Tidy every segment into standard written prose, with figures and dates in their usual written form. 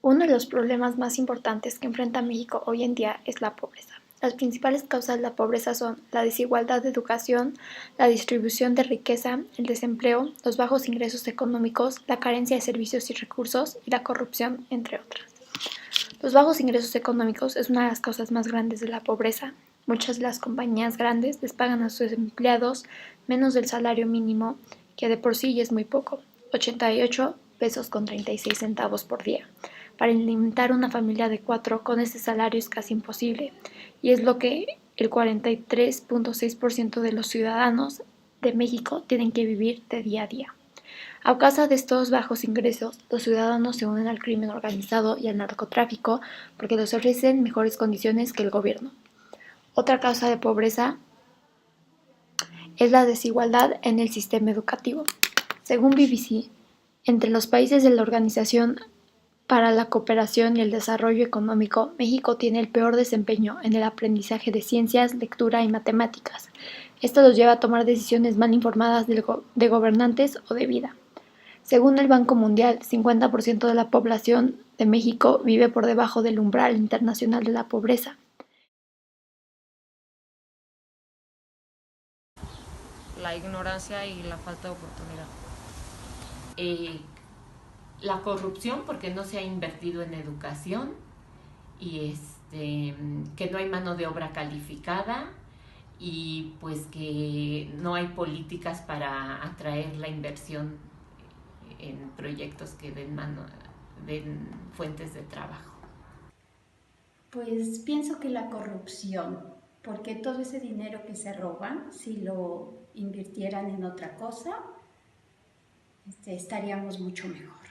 Uno de los problemas más importantes que enfrenta México hoy en día es la pobreza. Las principales causas de la pobreza son la desigualdad de educación, la distribución de riqueza, el desempleo, los bajos ingresos económicos, la carencia de servicios y recursos y la corrupción, entre otras. Los bajos ingresos económicos es una de las causas más grandes de la pobreza. Muchas de las compañías grandes les pagan a sus empleados menos del salario mínimo, que de por sí ya es muy poco, 88 pesos con 36 centavos por día. Para alimentar una familia de 4 con este salario es casi imposible, y es lo que el 43.6% de los ciudadanos de México tienen que vivir de día a día. A causa de estos bajos ingresos, los ciudadanos se unen al crimen organizado y al narcotráfico porque les ofrecen mejores condiciones que el gobierno. Otra causa de pobreza es la desigualdad en el sistema educativo. Según BBC, entre los países de la Organización para la Cooperación y el Desarrollo Económico, México tiene el peor desempeño en el aprendizaje de ciencias, lectura y matemáticas. Esto los lleva a tomar decisiones mal informadas de gobernantes o de vida. Según el Banco Mundial, 50% de la población de México vive por debajo del umbral internacional de la pobreza. La ignorancia y la falta de oportunidad. Eh, la corrupción porque no se ha invertido en educación y que no hay mano de obra calificada y pues que no hay políticas para atraer la inversión en proyectos que den fuentes de trabajo. Pues pienso que la corrupción, porque todo ese dinero que se roban, si lo invirtieran en otra cosa, estaríamos mucho mejor.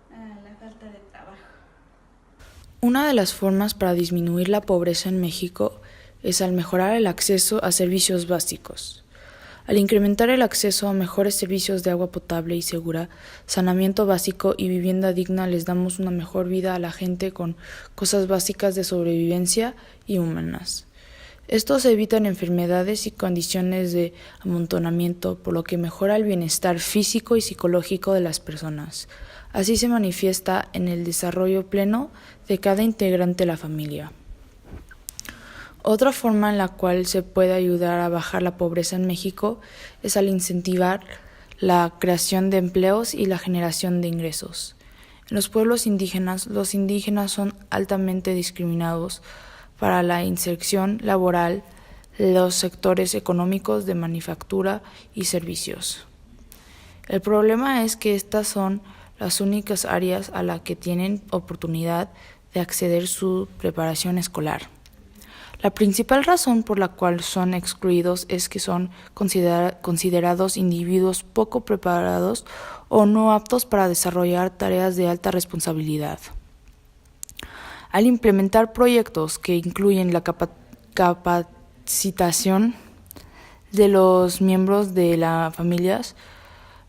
La falta de trabajo. Una de las formas para disminuir la pobreza en México es al mejorar el acceso a servicios básicos. Al incrementar el acceso a mejores servicios de agua potable y segura, saneamiento básico y vivienda digna, les damos una mejor vida a la gente con cosas básicas de sobrevivencia y humanas. Estos evitan enfermedades y condiciones de amontonamiento, por lo que mejora el bienestar físico y psicológico de las personas. Así se manifiesta en el desarrollo pleno de cada integrante de la familia. Otra forma en la cual se puede ayudar a bajar la pobreza en México es al incentivar la creación de empleos y la generación de ingresos. En los pueblos indígenas, los indígenas son altamente discriminados para la inserción laboral de los sectores económicos de manufactura y servicios. El problema es que estas son las únicas áreas a las que tienen oportunidad de acceder su preparación escolar. La principal razón por la cual son excluidos es que son considerados individuos poco preparados o no aptos para desarrollar tareas de alta responsabilidad. Al implementar proyectos que incluyen la capacitación de los miembros de las familias,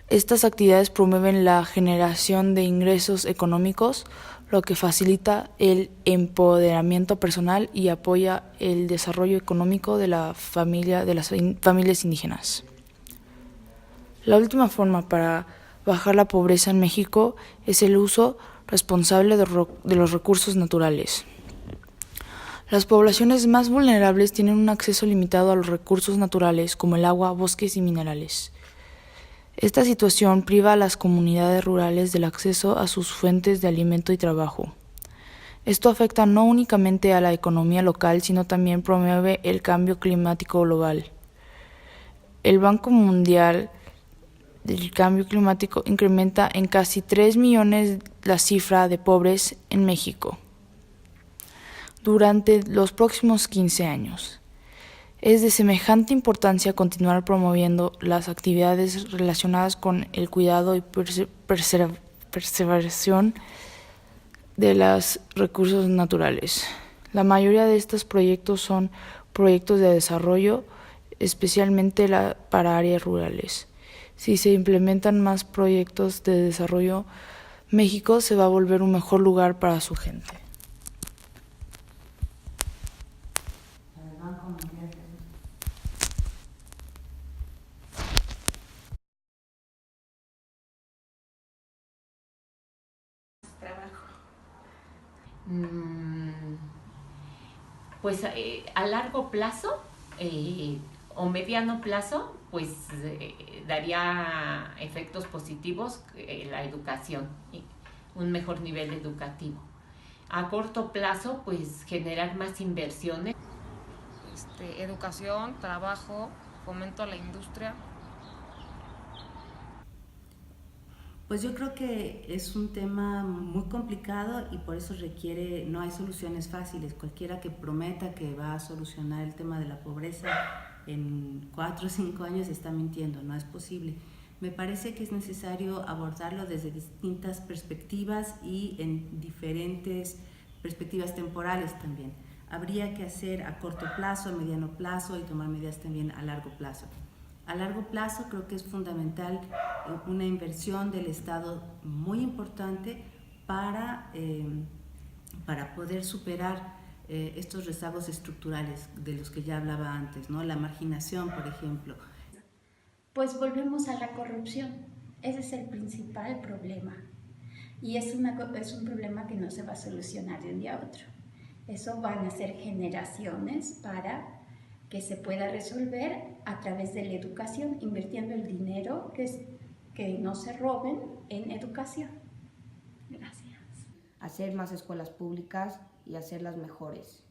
estas actividades promueven la generación de ingresos económicos, lo que facilita el empoderamiento personal y apoya el desarrollo económico de las familias indígenas. La última forma para bajar la pobreza en México es el uso responsable de los recursos naturales. Las poblaciones más vulnerables tienen un acceso limitado a los recursos naturales como el agua, bosques y minerales. Esta situación priva a las comunidades rurales del acceso a sus fuentes de alimento y trabajo. Esto afecta no únicamente a la economía local, sino también promueve el cambio climático global. El Banco Mundial del Cambio Climático incrementa en casi 3 millones la cifra de pobres en México durante los próximos 15 años. Es de semejante importancia continuar promoviendo las actividades relacionadas con el cuidado y preservación de los recursos naturales. La mayoría de estos proyectos son proyectos de desarrollo, especialmente para áreas rurales. Si se implementan más proyectos de desarrollo, México se va a volver un mejor lugar para su gente. Trabajo. Pues a largo plazo o mediano plazo, pues daría efectos positivos la educación, un mejor nivel educativo. A corto plazo, pues generar más inversiones. Educación, trabajo, fomento a la industria. Pues yo creo que es un tema muy complicado y por eso requiere, no hay soluciones fáciles. Cualquiera que prometa que va a solucionar el tema de la pobreza en 4 o 5 años está mintiendo, no es posible. Me parece que es necesario abordarlo desde distintas perspectivas y en diferentes perspectivas temporales también. Habría que hacer a corto plazo, a mediano plazo y tomar medidas también a largo plazo. A largo plazo creo que es fundamental una inversión del Estado muy importante para poder superar estos rezagos estructurales de los que ya hablaba antes, ¿no? La marginación, por ejemplo. Pues volvemos a la corrupción. Ese es el principal problema. Y es un problema que no se va a solucionar de un día a otro. Eso van a ser generaciones para que se pueda resolver a través de la educación, invirtiendo el dinero que no se roben en educación. Gracias. Hacer más escuelas públicas y hacerlas mejores.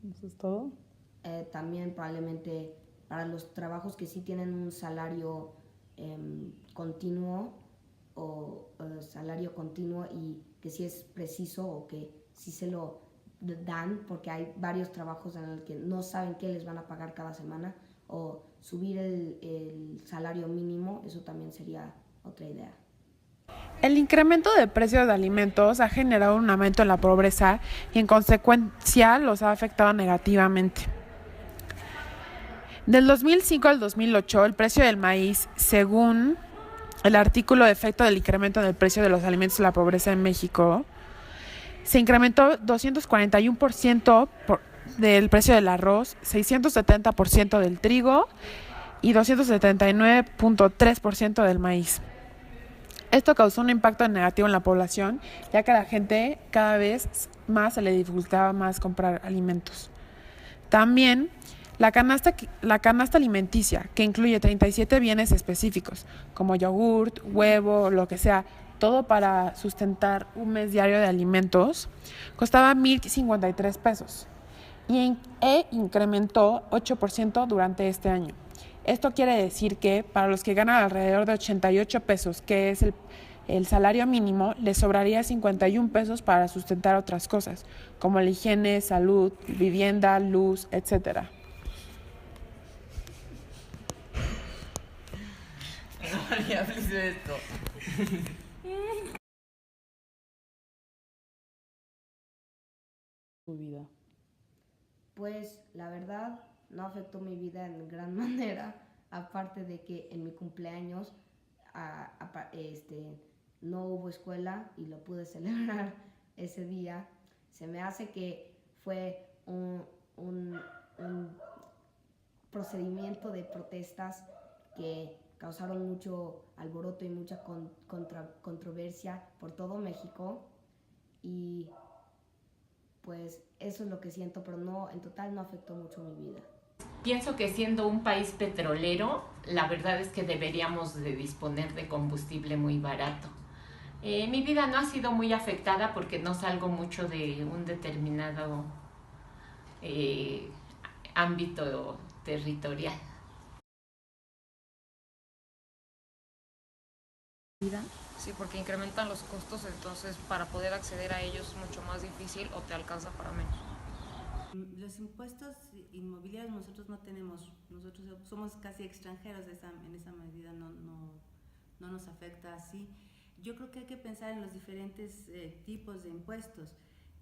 ¿Eso es todo? También probablemente para los trabajos que sí tienen un salario continuo o salario continuo y que sí es preciso o que sí se lo dan, porque hay varios trabajos en los que no saben qué les van a pagar cada semana, o subir el salario mínimo, eso también sería otra idea. El incremento de precios de alimentos ha generado un aumento en la pobreza y en consecuencia los ha afectado negativamente. Del 2005 al 2008, el precio del maíz, según el artículo de efecto del incremento del precio de los alimentos y la pobreza en México, se incrementó 241% del precio del arroz, 670% del trigo y 279.3% del maíz. Esto causó un impacto negativo en la población, ya que a la gente cada vez más se le dificultaba más comprar alimentos. También la canasta alimenticia, que incluye 37 bienes específicos, como yogurt, huevo, lo que sea, todo para sustentar un mes diario de alimentos, costaba 1,053 pesos e incrementó 8% durante este año. Esto quiere decir que para los que ganan alrededor de 88 pesos, que es el salario mínimo, les sobraría 51 pesos para sustentar otras cosas, como la higiene, salud, vivienda, luz, etc. María, dice esto. Tu vida. Pues la verdad no afectó mi vida en gran manera, aparte de que en mi cumpleaños no hubo escuela y lo pude celebrar ese día. Se me hace que fue un procedimiento de protestas que causaron mucho alboroto y mucha controversia por todo México, y pues eso es lo que siento, pero no, en total no afectó mucho mi vida. Pienso que siendo un país petrolero, la verdad es que deberíamos de disponer de combustible muy barato. Mi vida no ha sido muy afectada porque no salgo mucho de un determinado ámbito territorial. Sí, porque incrementan los costos, entonces para poder acceder a ellos es mucho más difícil o te alcanza para menos. Los impuestos inmobiliarios nosotros no tenemos, nosotros somos casi extranjeros en esa medida, no nos afecta así. Yo creo que hay que pensar en los diferentes tipos de impuestos.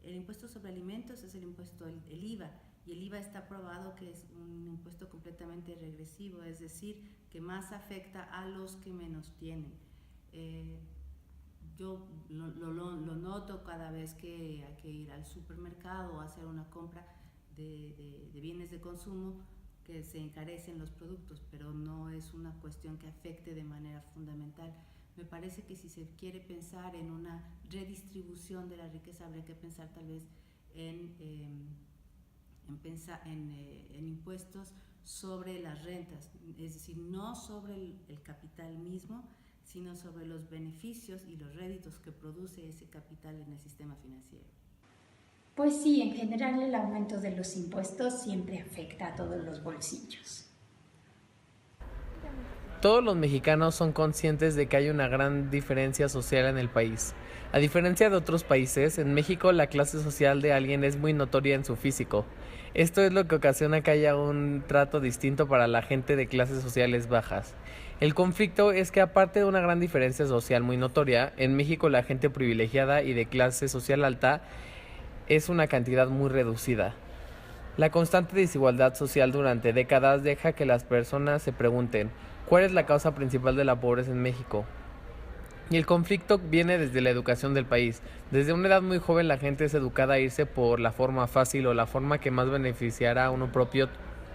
El impuesto sobre alimentos es el impuesto, el IVA, y el IVA está probado que es un impuesto completamente regresivo, es decir, que más afecta a los que menos tienen. Yo lo noto cada vez que hay que ir al supermercado o hacer una compra de bienes de consumo, que se encarecen los productos, pero no es una cuestión que afecte de manera fundamental. Me parece que si se quiere pensar en una redistribución de la riqueza, habría que pensar tal vez en impuestos sobre las rentas, es decir, no sobre el capital mismo, sino sobre los beneficios y los réditos que produce ese capital en el sistema financiero. Pues sí, en general el aumento de los impuestos siempre afecta a todos los bolsillos. Todos los mexicanos son conscientes de que hay una gran diferencia social en el país. A diferencia de otros países, en México la clase social de alguien es muy notoria en su físico. Esto es lo que ocasiona que haya un trato distinto para la gente de clases sociales bajas. El conflicto es que aparte de una gran diferencia social muy notoria, en México la gente privilegiada y de clase social alta es una cantidad muy reducida. La constante desigualdad social durante décadas deja que las personas se pregunten, ¿cuál es la causa principal de la pobreza en México? Y el conflicto viene desde la educación del país. Desde una edad muy joven la gente es educada a irse por la forma fácil o la forma que más beneficiará a uno propio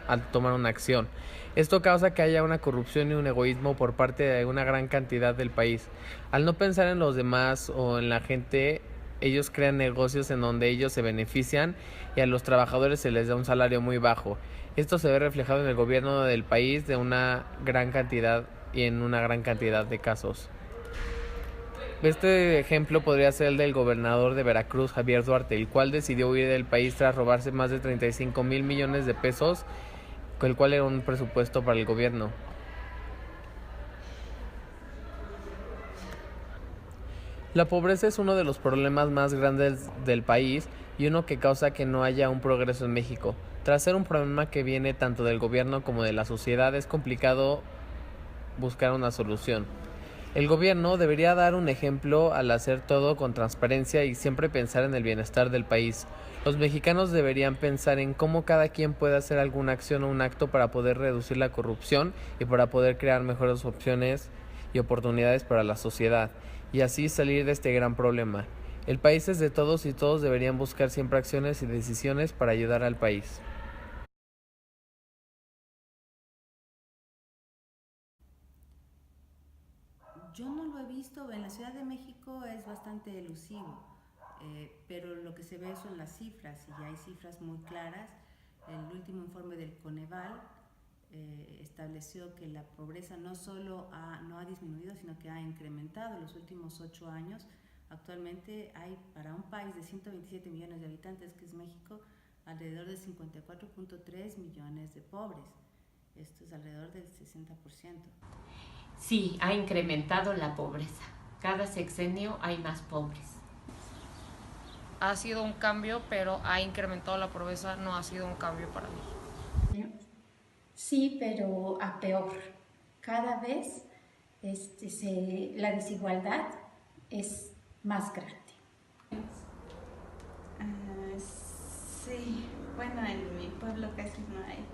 al tomar una acción. Esto causa que haya una corrupción y un egoísmo por parte de una gran cantidad del país. Al no pensar en los demás o en la gente, ellos crean negocios en donde ellos se benefician y a los trabajadores se les da un salario muy bajo. Esto se ve reflejado en el gobierno del país de una gran cantidad y en una gran cantidad de casos. Este ejemplo podría ser el del gobernador de Veracruz, Javier Duarte, el cual decidió huir del país tras robarse más de 35,000 millones de pesos, el cual era un presupuesto para el gobierno. La pobreza es uno de los problemas más grandes del país y uno que causa que no haya un progreso en México. Tras ser un problema que viene tanto del gobierno como de la sociedad, es complicado buscar una solución. El gobierno debería dar un ejemplo al hacer todo con transparencia y siempre pensar en el bienestar del país. Los mexicanos deberían pensar en cómo cada quien puede hacer alguna acción o un acto para poder reducir la corrupción y para poder crear mejores opciones y oportunidades para la sociedad, y así salir de este gran problema. El país es de todos y todos deberían buscar siempre acciones y decisiones para ayudar al país. Yo no lo he visto, en la Ciudad de México es bastante elusivo, pero lo que se ve son las cifras, y ya hay cifras muy claras. El último informe del Coneval estableció que la pobreza no solo no ha disminuido, sino que ha incrementado en los últimos 8 años. Actualmente hay, para un país de 127 millones de habitantes, que es México, alrededor de 54.3 millones de pobres. Esto es alrededor del 60%. Sí, ha incrementado la pobreza. Cada sexenio hay más pobres. Ha sido un cambio, pero ha incrementado la pobreza, no ha sido un cambio para mí. Sí, pero a peor. Cada vez la desigualdad es más grande. Sí, bueno, en mi pueblo casi no hay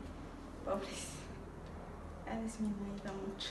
pobres. Ha disminuido mucho.